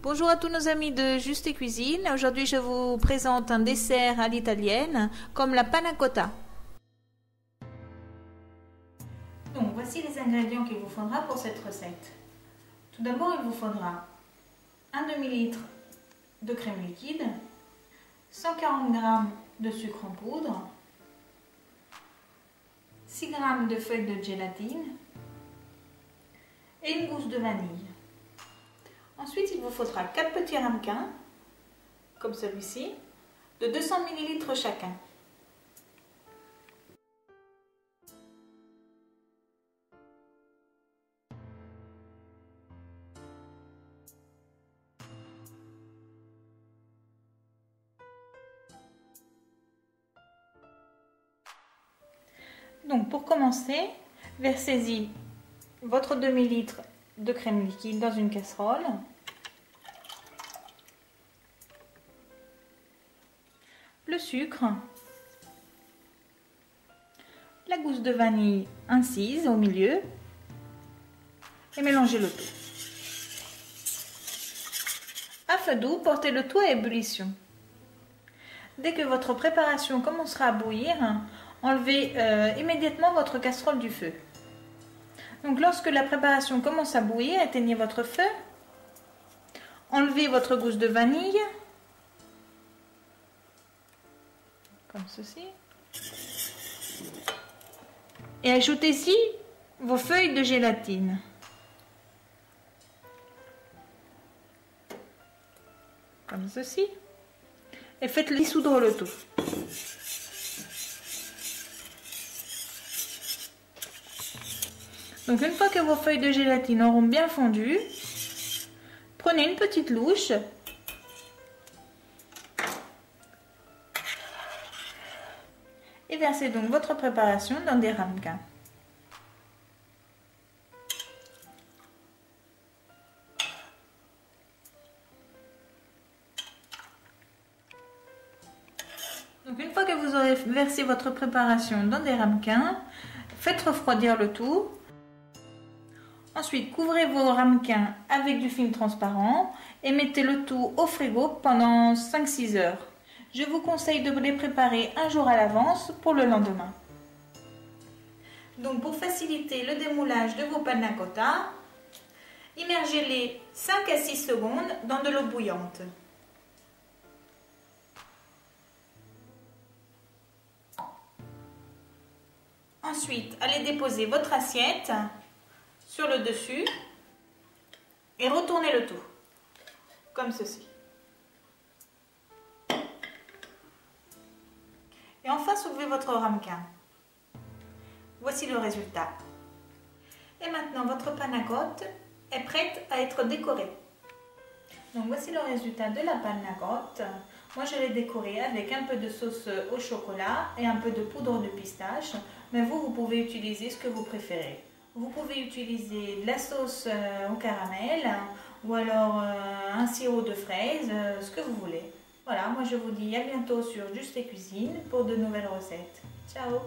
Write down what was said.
Bonjour à tous nos amis de Juste Cuisine. Aujourd'hui, je vous présente un dessert à l'italienne, comme la panna cotta. Donc, voici les ingrédients qu'il vous faudra pour cette recette. Tout d'abord, il vous faudra un demi-litre de crème liquide, 140 g de sucre en poudre, 6 g de feuilles de gélatine et une gousse de vanille. Ensuite, il vous faudra 4 petits ramequins, comme celui-ci, de 200 ml chacun. Donc, pour commencer, versez-y votre demi-litre de crème liquide dans une casserole. Le sucre, la gousse de vanille incise au milieu et mélangez le tout. À feu doux, portez le tout à ébullition. Dès que votre préparation commencera à bouillir, enlevez immédiatement votre casserole du feu. Donc lorsque la préparation commence à bouillir, éteignez votre feu, enlevez votre gousse de vanille, comme ceci, et ajoutez-y vos feuilles de gélatine. Comme ceci, et faites dissoudre le tout. Donc une fois que vos feuilles de gélatine auront bien fondu, prenez une petite louche et versez donc votre préparation dans des ramequins. Donc une fois que vous aurez versé votre préparation dans des ramequins, faites refroidir le tout. Ensuite, couvrez vos ramequins avec du film transparent et mettez le tout au frigo pendant 5-6 heures. Je vous conseille de les préparer un jour à l'avance pour le lendemain. Donc pour faciliter le démoulage de vos panna cotta, immergez-les 5 à 6 secondes dans de l'eau bouillante. Ensuite, allez déposer votre assiette sur le dessus et retournez le tout, comme ceci. Et enfin, soulevez votre ramequin. Voici le résultat. Et maintenant, votre panna cotta est prête à être décorée. Donc voici le résultat de la panna cotta. Moi, je l'ai décorée avec un peu de sauce au chocolat et un peu de poudre de pistache. Mais vous pouvez utiliser ce que vous préférez. Vous pouvez utiliser de la sauce au caramel ou alors un sirop de fraise, ce que vous voulez. Voilà, moi je vous dis à bientôt sur Juste Cuisine pour de nouvelles recettes. Ciao!